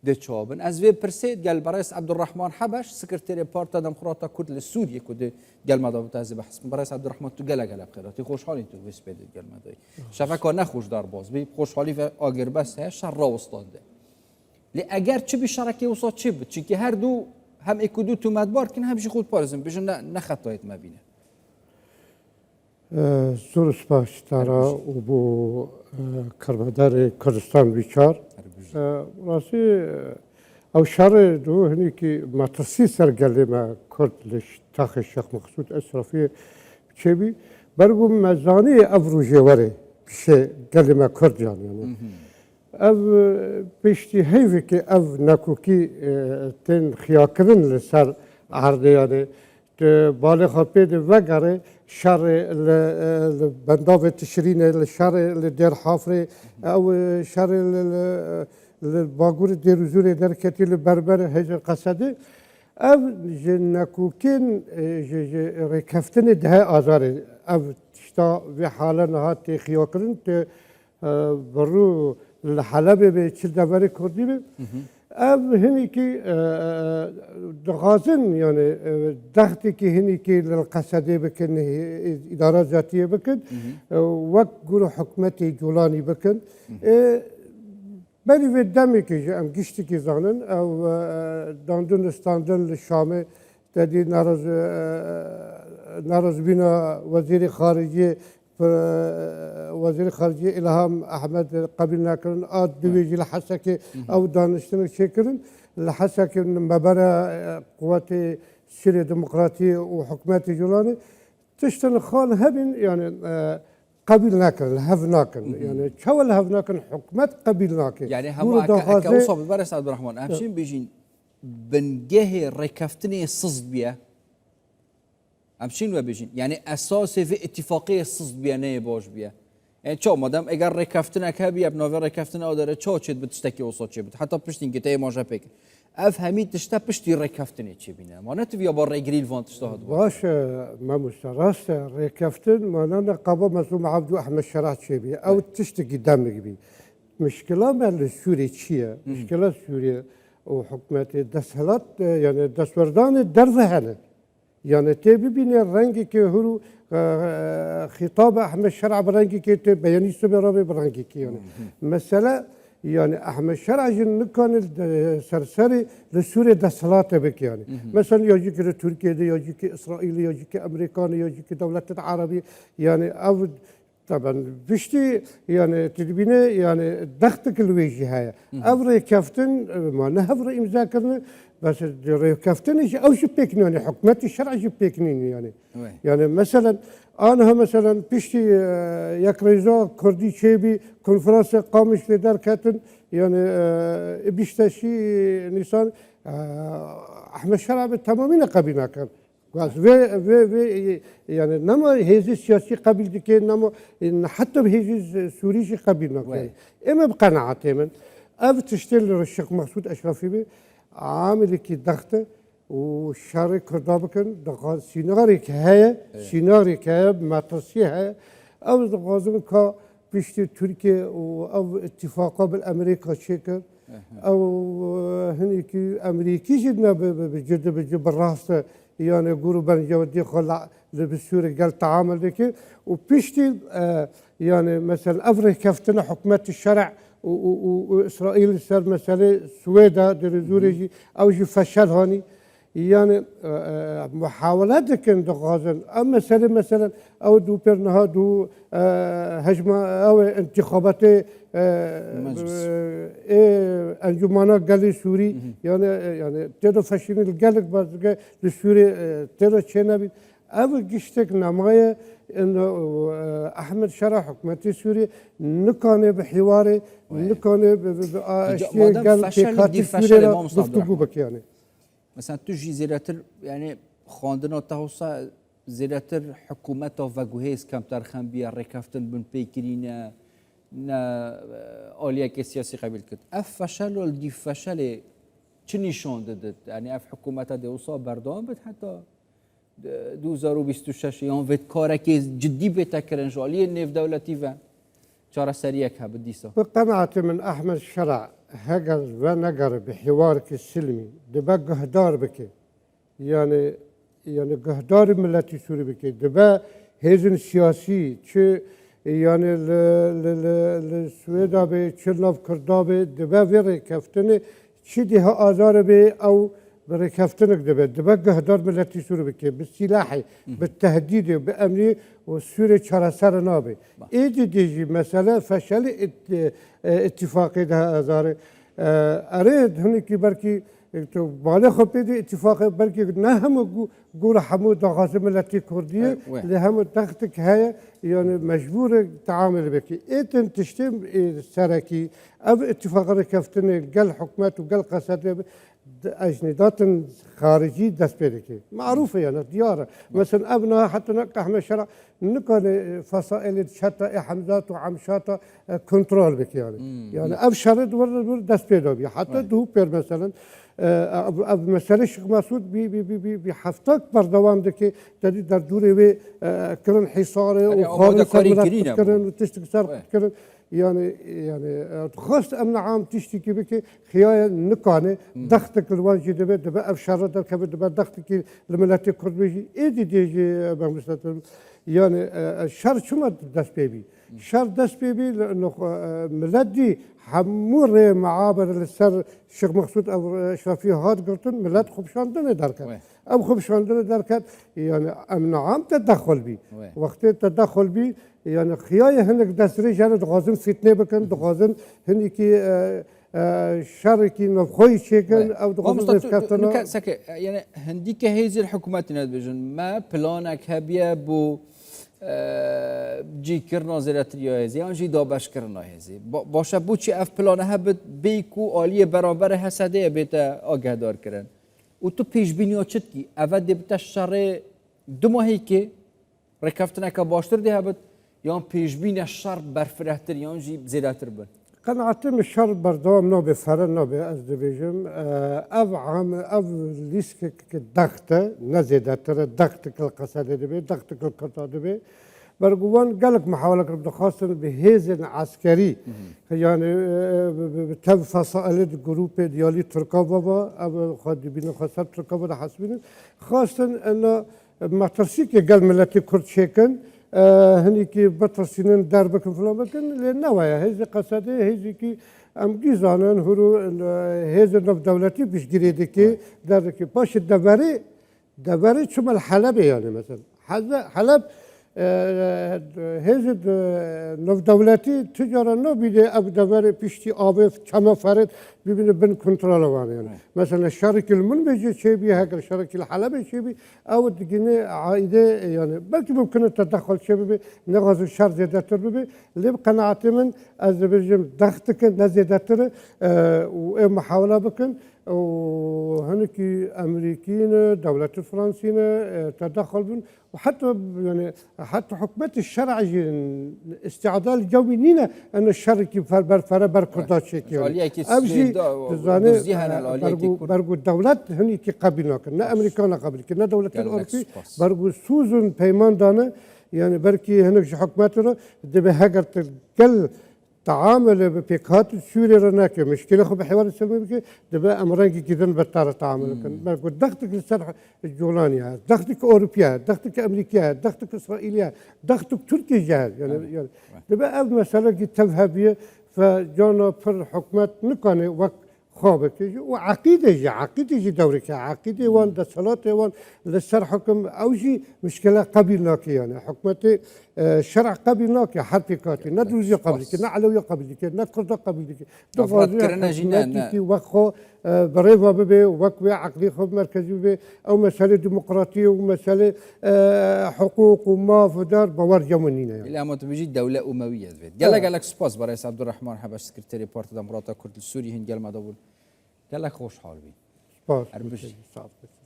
دچابن از وی پرسید قال برئيس عبد الرحمن حبش سكرتير بارتا ديمقراطا كرد للسوريا كود قال ما دابت از بحث برئيس عبد الرحمن تو قال بخيراتي خوشحالي تو بس بده قال ما داي شفا نخوش دار باز بي خوشحالي و اگر بس ها شر راوستانده لی اگر چه به شرکه وسط چه بود چون که هر دو هم اکودو تو مدبار کن همش خود پارزم بجن نه خطایت مبینه زور سپاس تارا و بو کرمدار کردستان بیچار راستی او شر دو هنی که مترسی سرگلی ما کرد لش تاخ شیخ مقصود اشرافی چه بی برگو مزانی افروجه وره بشه گلی ما کرد جان یعنی اف پشتی هیوی که اف نکوکی تن خیاکرین لسر عرضه یعنی بالا خپید وگره شر بنداو تشرین لشر لدر حافره او شر لباغور دیروزور درکتی لبربر هج قصده اف جنکوکین رکفتن ده آزاره اف تشتا و حالا نهات خیاکرین ت برو الحلبة بشل دبر كردي به أب هني كي دغازن يعني ضغطي كي هني كي للقصدي بكن إدارة ذاتية بكن وقت قولوا حكمتي جولاني بكن بلي في الدم كي أم قشتي كي زانن أو داندن استاندن للشام تدي نارز بنا وزير خارجية وزير خارجية إلهام أحمد قبل ناكرن دويجي لحسك أو دانشتن شكرن لحسك مبارا قوات سوريا ديمقراطية وحكومات جولاني تشتن خان هبن يعني قبل ناكرن هف ناكرن يعني شو الهف ناكرن حكومات قبل ناكرن يعني هم كوصف بالبرس عبد الرحمن أمشين بيجين بنجه ركفتني الصصد بيه همچین و بیشین یعنی اساس و اتفاقی صد بیانه باش بیا یعنی چه مادام اگر رکفتن که بیا بناور رکفتن آداره چه چه بتشتکی وسط چه بت حتی پشتین که تای ماجا پک اف همین تشتا پشتی رکفتن چه بینه ما نتویا بار رگریل وان تشتا هد باش ما مستراست رکفتن ما نقابه مسلم عبدو احمد شرع چه بیا او تشتکی دم بی مشکلات مال سوریه چیه مشکلات سوریه و حکومت دستهلات یعنی دستوردان درفهنه يعني تبي بين الرنج كهرو خطاب أحمد شرع برنج كي بياني سبرابي برنج كي يعني مثلا يعني أحمد شرع جن كان السرسري لسوريا دسلات بك يعني مثلا يجيك تركيا يجيك إسرائيل يجيك أمريكان يجيك دولة العربية يعني أو طبعا بشتي يعني تدبينه يعني ضغطك الوجه هاي أبري كفتن ما نهبر إمزاكرنا بس كفتني أو شبيكني يعني حكمتي الشرع شبيكني يعني مثلا أنا مثلا بشتي يكريزا كردي شيبي كونفرنس قامش لدار كاتن يعني بيشتشي نيسان أحمد شرع تماما قبلنا كان و يعني نما هذه السياسي قبل دكين نما حتى بهذه سوريشي قبل نكان إما بقناعتي من أب تشتغل الشيخ مسعود أشرفي به عامل كي ضغطه وشارك كردابكن دقا سيناريك هي سيناريك هي ماترسي هي أو دقازم كا بيشتي تركيا أو اتفاقا بالأمريكا شكل أو هنيكي أمريكي جدنا بجد بالراس يعني يقولوا بنجودي خلا لبسوري قال تعامل ذكي وبيشتي يعني مثلا أفريقيا كفتنا حكومات الشرع وإسرائيل صار مسألة سويدا درزوري أو جو فشل هاني يعني محاولات كان دغازن أما مثلا أو دو برنها دو هجمة أو انتخابات انجمانا قال سوري يعني ترى فشلين القلق بس لسوري ترى شنبي أول جشتك نماية إنه أحمد شرع حكومة سوريا نكانه بحواره نكانه بأشياء قال في خاطر سوريا گفتگو بك يعني مثلا تجي زيادة يعني خواندنا تهوسا زيادة حكومات وفاجوهيس كم ترخم بيا ركفتن بن بيكرينا نا آلية كسياسي قبل كده اف فشل والدي فشل چه نشان داد يعني اف حكومات دوسا بردام بد حتى 2026 يوم وقت کارک جدی بتکرن جالی نف دولتی و چهار سریک ها بدیسا بقناعة من أحمد شرع هەگەر و نەگەڕێ بە حیوارێکی سلمی دەبە گەهدار بکێ yani گەهداری ملەتی سووری بکێ دەبە هێزن سیاسی چ yani li Swêda bê çi nav Kurda bê dibe vê rêkeftinê çi dîha azarê bê ew bi rêkeftinek dibe dibe gehdar milletî Sûrî bike bi silahê bi tehdîdê bi emnî û Sûrê çareser nabe. Êdî dê jî mesele feşelê ittifaqê de azarê erê hinekî berkî بالغ خپیدی اتفاق بلکه نه هم گور همو داغاز ملتی کردیه لی هم تخت که هی یعنی مجبور تعامل بکی ایتن تشتیم سرکی او اتفاق رکفتن گل حکومت و گل قصد اجندات خارجی دست پیدا کی معروفه یعنی دیاره مثلا ابنا حتی نکه همه شرع نکن فصائل شتا حمزات و عمشات کنترل بکی yani ev şerrit ور دست پیدا بی حتی دو پر مثلا مسئله شیخ مسعود بی هفتاد بردوام دکی در دوره و کرن حصاره و خارج سرمرات کرن و تشتک سر کرن yani خواست امن عام تشتکی بکی خیای نکانه دخت کلوان جیده به اف شرط در کبد به دخت کی لملت کرد بیشی ایدی دیجی بمثلا yani şer çuma dest bebi şer dest bebi ملدی همور معابر لسر الشيخ مقصود او اشرفي هاد قلتن ملت خوبشاندن دركت ام خوبشاندن دركت يعني امن عام تدخل بي وقت تدخل بي يعني خيايه هنك دسري جانب غازم فتنه بكن غازم هنيكي شركي نفخوي شيكن او غازم كاتنا يعني هنديك هيزي الحكومات ندبجن ما بلانك هبيه بو جی کرنا زیراتری هزی آن جی دابش کرنا هزی باشه بو چی اف پلانه هبت بیکو عالی برابر حسده بیت آگه دار کرن و تو پیش بینی چت کی اول دبت شر دو ماهی که رکفتنه که باشتر ده هبت یا پیش بینی شر برفرهتر یا جی زیراتر بن قناعتم الشر بردوام نابه فرن نابه از دبیجم اف عام اف لیسک که دخته نزیده تر دخت کل قصده دبی دخت کل قطع دبی برگوان قالك محاولة كرب خاصة بهيز عسكري يعني تب فصائل جروب ديالي تركابا أو خد بين خاصة تركابا حسبين خاصة أن ما ترسيك قال ملتي كرد شيكن هنيكي بترسينن دربكن فلان بكن لنوايا هذه قصده هذه كي ام جيزانن هرو هذه نف دولتي بيش جريدكي دركي باش دبري شمال حلب يعني مثلا حلب هذه نف دولتي تجارة نو بيده اب دبري بيشتي آبه كما فرد ببینه بن کنترل وانه يعني مثلا الشرك المنبج شيء بي هكذا الشرك الحلبي شيء بي او دقيقه عائده يعني بلكي ممكن التدخل شيء بي نغاز الشر زيادتر بي اللي بقناعتي من ازبرجم ضغطك نزيادتر ومحاوله بكن وهنكي امريكيين دوله الفرنسيين تدخل بن وحتى يعني حتى حكومه الشرع استعداد الجوي نينا ان الشرك بر كردات شيء امشي برگو دولت هنی که قبول نکن نه امریکا قبول کنه نه دولت اروپایی برگو سوزن پیمان دانه یعنی برکی هنوش حکومت رو دبه هگر تقل تعامل بپیکات سوری رو نکه مشکل خو به حوار سلمی بکه دبه امرانگی کدن بتر تعامل کن برگو دخت که سر جولانی هست دخت که اروپایی هست دخت که امریکایی هست دخت که اسرائیلی هست دخت که ترکیه هست يعني دبه اول مسئله که تذهبیه فجانا پر حکومت نکنه وقت خوابه وعقيده دورك عقيده وان ده صلاة وان لسر حكم اوجي مشكله قبيل ناكي يعني حكمتي شرع قبيل ناكي حركاتي نا دوزي قبل نا علويه قبل نا كرد قبل كرنا جنان وخو بريفا ببي وكوي عقلي خو مركزي ببي او مساله ديمقراطيه ومساله حقوق وما فدار بوار جمنينا يعني الى ما تبجي دوله امويه قال لك سباس برئيس عبد الرحمن حبش سكرتيري بارت ديمقراطيه كرد السوري هن قال ما دول قال لك خوش حال بي سباس